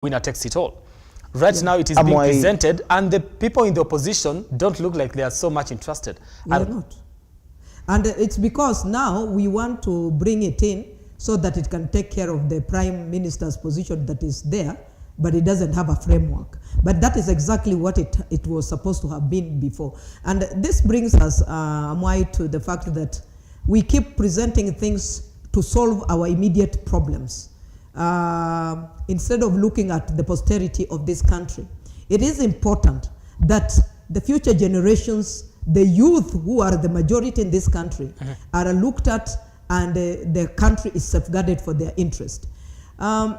winner takes it all. Right now it is being presented and the people in the opposition don't look like they are so much interested. They're not. And it's because now we want to bring it in so that it can take care of the prime minister's position that is there, but it doesn't have a framework. But that is exactly what it was supposed to have been before. And this brings us, Amwai, to the fact that we keep presenting things to solve our immediate problems. Instead of looking at the posterity of this country. It is important that the future generations, the youth who are the majority in this country, are looked at and the country is safeguarded for their interest.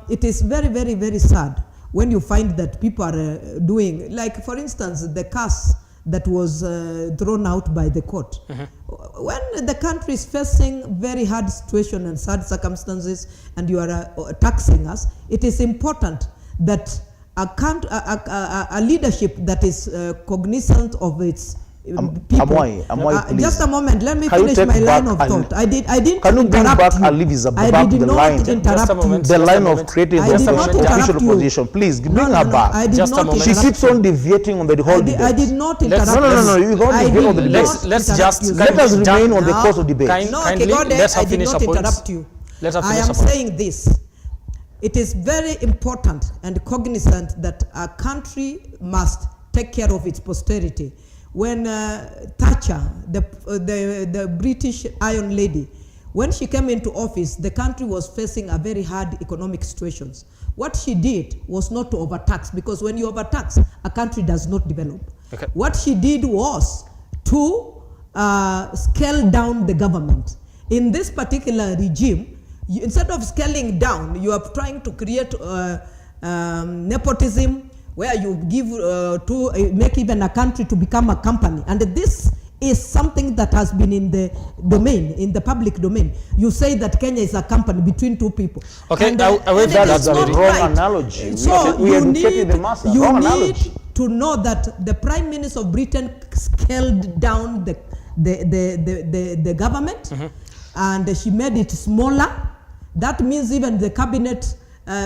It is very, very, very sad when you find that people are doing, like for instance, the curse that was thrown out by the court. When the country is facing very hard situation and sad circumstances and you are taxing us, it is important that a leadership that is cognizant of its people. Just a moment, let me finish my line of thought. I didn't Can you bring back you. Elizabeth I back did the not line, interrupt you. the line of creating the official position? Please bring her back. I did not She keeps on deviating on the whole debate. I did not interrupt you. No, you don't deviate on the debate. Let's just let us remain on the course of debate. No, let I did not interrupt you. I am saying this. It is very important and cognizant that a country must take care of its posterity. When Thatcher, the British Iron Lady, when she came into office, the country was facing a very hard economic situations. What she did was not to overtax, because when you overtax, a country does not develop. Okay. What she did was to scale down the government. In this particular regime, instead of scaling down, you are trying to create nepotism, where you give make even a country to become a company. And this is something that has been in the domain, in the public domain. You say that Kenya is a company between two people. Okay, and, that's a wrong analogy. So we you need analogy. to know that the Prime Minister of Britain scaled down the government, and she made it smaller. That means even the cabinet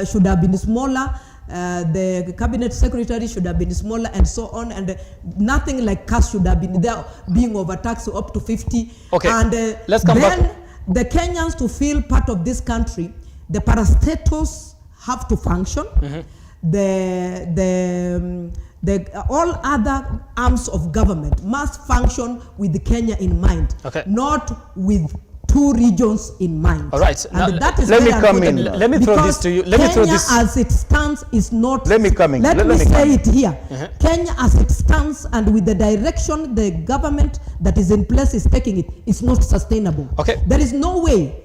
should have been smaller. The cabinet secretary should have been smaller, and so on, and nothing like cash should have been there being overtaxed up to 50. Okay, and let's come back. The Kenyans, to feel part of this country, the parastatals have to function. All other arms of government must function with Kenya in mind, not with two regions in mind. All right. And now, that is let me come in. Let me throw this to you. Let me throw this. Kenya as it stands is not. Let me come in. Let me say it here. Kenya as it stands and with the direction the government that is in place is taking it, is not sustainable. Okay. There is no way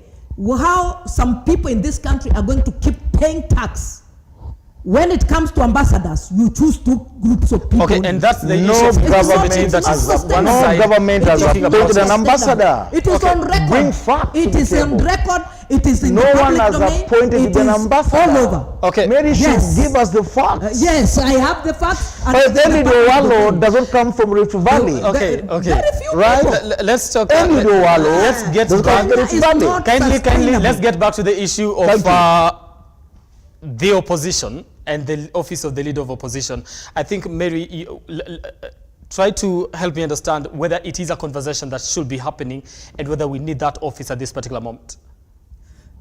how some people in this country are going to keep paying tax. When it comes to ambassadors, you choose two groups of people. Okay, and that's the no issue. Government has appointed an ambassador. It is on record. Bring facts. It is on record. It is in no the one public has domain. appointed an ambassador. All over. Okay. Mary should give us the facts. Yes, I have the facts. But then the Owalo doesn't come from Rift Valley. Okay. Very few right? Let's talk. Let's get back. Kindly, let's get back to the issue of the opposition and the office of the leader of opposition. I think, Mary, try to help me understand whether it is a conversation that should be happening and whether we need that office at this particular moment.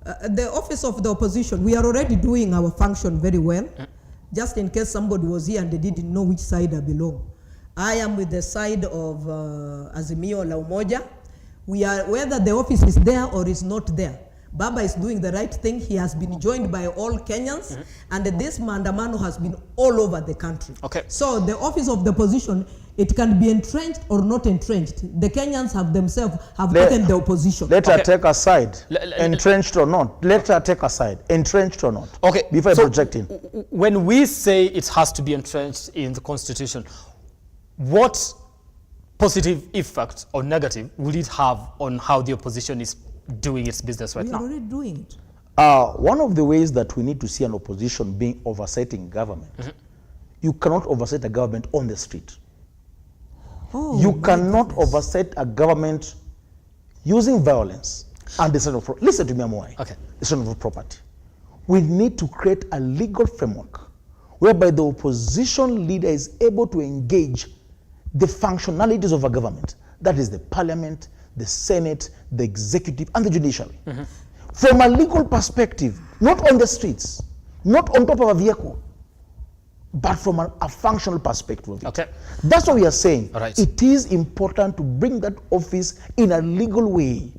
The office of the opposition, we are already doing our function very well. Just in case somebody was here and they didn't know which side I belong. I am with the side of Azimio La Umoja. We are, whether the office is there or is not there, Baba is doing the right thing. He has been joined by all Kenyans, and this maandamano has been all over the country. Okay. So the office of the opposition, it can be entrenched or not entrenched. The Kenyans have themselves taken the opposition. Let her take a side, entrenched or not. Let her take a side, entrenched or not. Okay. Before projecting. When we say it has to be entrenched in the constitution, what positive effect or negative will it have on how the opposition is doing its business right now? We're already doing it. One of the ways that we need to see an opposition being oversighting government, you cannot oversight a government on the street. You cannot oversight a government using violence and the listen to me, Amwai. Okay. The of property. We need to create a legal framework whereby the opposition leader is able to engage the functionalities of a government. That is the parliament, the Senate, the executive, and the judiciary. From a legal perspective, not on the streets, not on top of a vehicle, but from a functional perspective of it. Okay. That's what we are saying. All right. It is important to bring that office in a legal way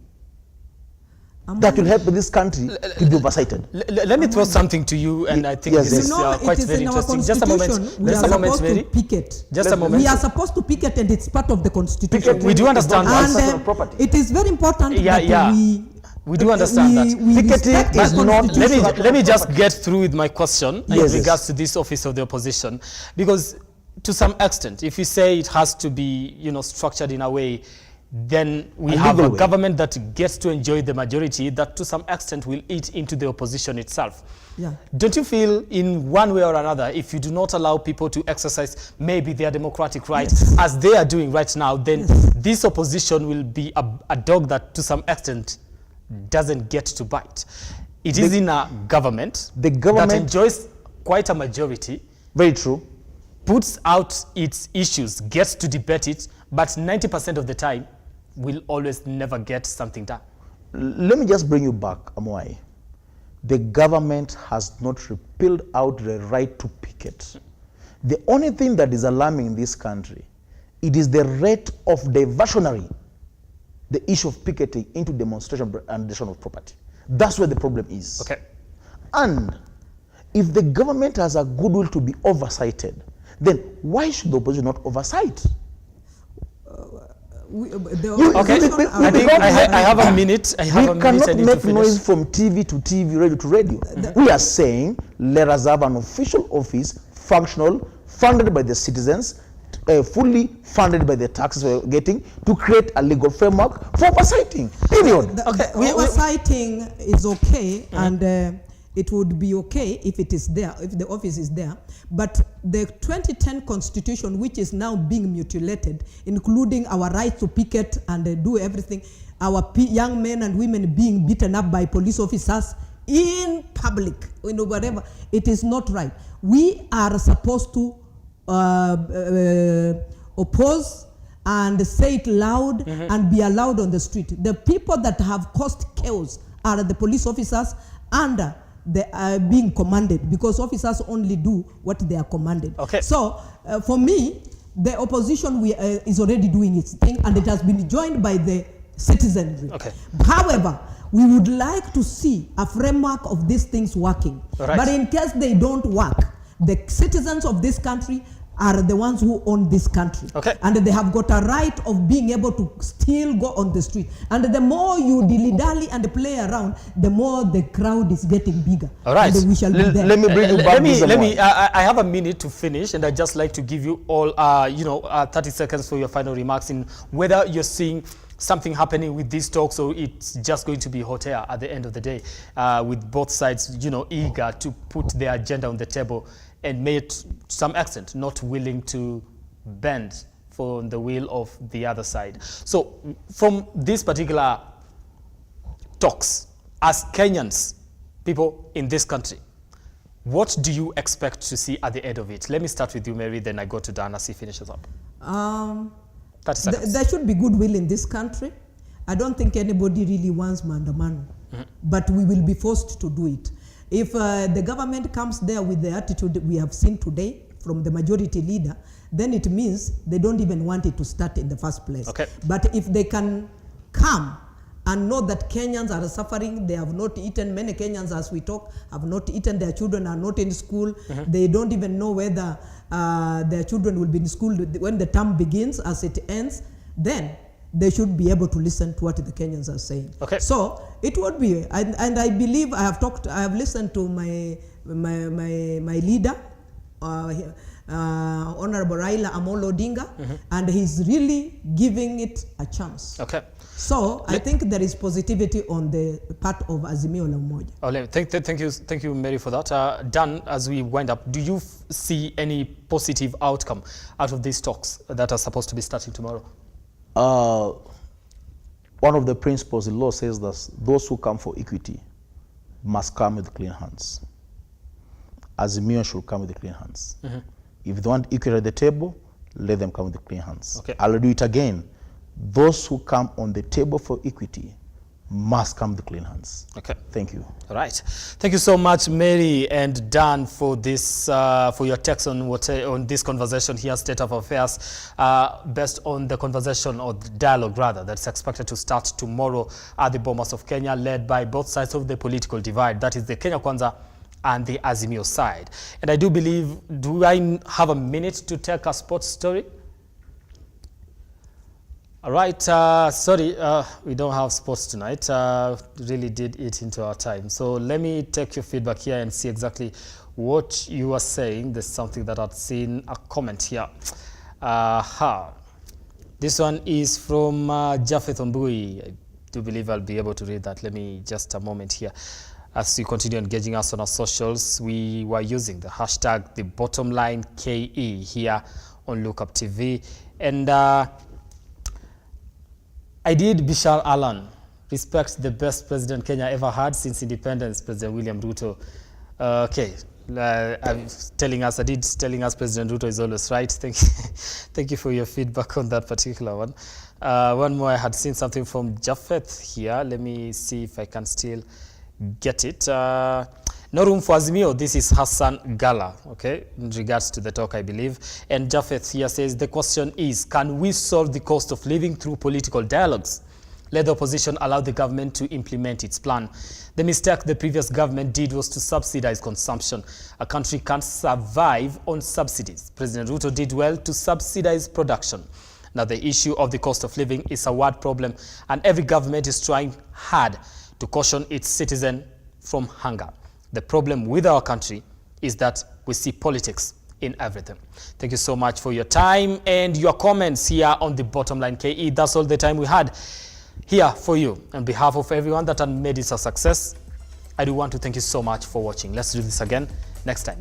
that will help this country to be oversighted. Let me throw something to you, and I think Yes, this yes. is quite very interesting. Just a moment. We Just are a moment, supposed Mary. to picket. Just a moment. We are supposed to picket, and it's part of the constitution. We do understand It's not that. personal property. It is very important Yeah, that yeah. We do understand that. Picketing respect is the not- constitution. Let me just get through with my question Yes, in regards to this office of the opposition, because to some extent, if you say it has to be, structured in a way, then we have a legal way. government that gets to enjoy the majority that to some extent will eat into the opposition itself. Yeah. Don't you feel in one way or another, if you do not allow people to exercise maybe their democratic rights as they are doing right now, then this opposition will be a dog that to some extent doesn't get to bite? It is in a government, that enjoys quite a majority, Very true. puts out its issues, gets to debate it, but 90% of the time will always never get something done. Let me just bring you back, Amwai. The government has not repealed out the right to picket. The only thing that is alarming in this country, it is the rate of diversionary, the issue of picketing into demonstration and destruction of property. That's where the problem is. Okay. And if the government has a goodwill to be oversighted, then why should the opposition not oversight? Okay, I think I have a minute. I have a minute. cannot I need to make finish. noise from TV to TV, radio to radio. We are saying, let us have an official office, functional, funded by the citizens, fully funded by the taxes we're getting, to create a legal framework for oversighting. Period. The oversighting is okay, and it would be okay if it is there, if the office is there. But the 2010 constitution, which is now being mutilated, including our right to picket and do everything, our young men and women being beaten up by police officers in public, whatever, it is not right. We are supposed to oppose and say it loud and be allowed on the street. The people that have caused chaos are the police officers and they are being commanded, because officers only do what they are commanded. Okay. So for me, the opposition is already doing its thing, and it has been joined by the citizenry. Okay. However, we would like to see a framework of these things working. Right. But in case they don't work, the citizens of this country are the ones who own this country. Okay. And they have got a right of being able to still go on the street. And the more you dilly-dally and play around, the more the crowd is getting bigger. All right. And we shall be there. Let me bring you back. I have a minute to finish, and I'd just like to give you all, 30 seconds for your final remarks in whether you're seeing something happening with these talks, or it's just going to be hot air at the end of the day, with both sides, eager to put their agenda on the table and made to some extent not willing to bend for the will of the other side. So from these particular talks, as Kenyans, people in this country, what do you expect to see at the end of it? Let me start with you, Mary, then I go to Dan as he finishes up. 30 seconds. There should be goodwill in this country. I don't think anybody really wants maandamano, but we will be forced to do it. If the government comes there with the attitude we have seen today from the majority leader, then it means they don't even want it to start in the first place. Okay. But if they can come and know that Kenyans are suffering, they have not eaten, many Kenyans as we talk have not eaten, their children are not in school, they don't even know whether their children will be in school when the term begins, as it ends, then they should be able to listen to what the Kenyans are saying. Okay. So it would be, and I believe I have listened to my leader, Honorable Raila Amolo Odinga, and he's really giving it a chance. Okay. So I think there is positivity on the part of Azimio la Umoja. Thank you, Mary, for that. Dan, as we wind up, do you see any positive outcome out of these talks that are supposed to be starting tomorrow? One of the principles in law says that those who come for equity must come with clean hands. Azimio should come with clean hands. If they want equity at the table, let them come with clean hands. Okay. I'll do it again. Those who come on the table for equity must come with clean hands. Okay. Thank you. All right. Thank you so much, Mary and Dan, for this, for your text on this conversation here, State of Affairs, based on the conversation or the dialogue rather that's expected to start tomorrow at the Bomas of Kenya, led by both sides of the political divide. That is the Kenya Kwanza and the Azimio side. And I do believe, do I have a minute to take a sports story? All right, sorry, we don't have sports tonight. Really did eat into our time. So let me take your feedback here and see exactly what you are saying. There's something that I've seen, a comment here. This one is from Japheth Ombui. I do believe I'll be able to read that. Let me just a moment here. As you continue engaging us on our socials, we were using the hashtag #TheBottomLineKE here on Lookuptv. And I did Bishar Alan, respect the best president Kenya ever had since independence, President William Ruto. Okay, telling us President Ruto is always right. Thank you for your feedback on that particular one. One more, I had seen something from Japheth here. Let me see if I can still get it. No room for Azimio. This is Hassan Gala, okay, in regards to the talk, I believe. And Japheth here says, the question is, can we solve the cost of living through political dialogues? Let the opposition allow the government to implement its plan. The mistake the previous government did was to subsidize consumption. A country can't survive on subsidies. President Ruto did well to subsidize production. Now, the issue of the cost of living is a word problem, and every government is trying hard to caution its citizen from hunger. The problem with our country is that we see politics in everything. Thank you so much for your time and your comments here on the Bottom Line KE. That's all the time we had here for you. On behalf of everyone that had made it a success, I do want to thank you so much for watching. Let's do this again next time.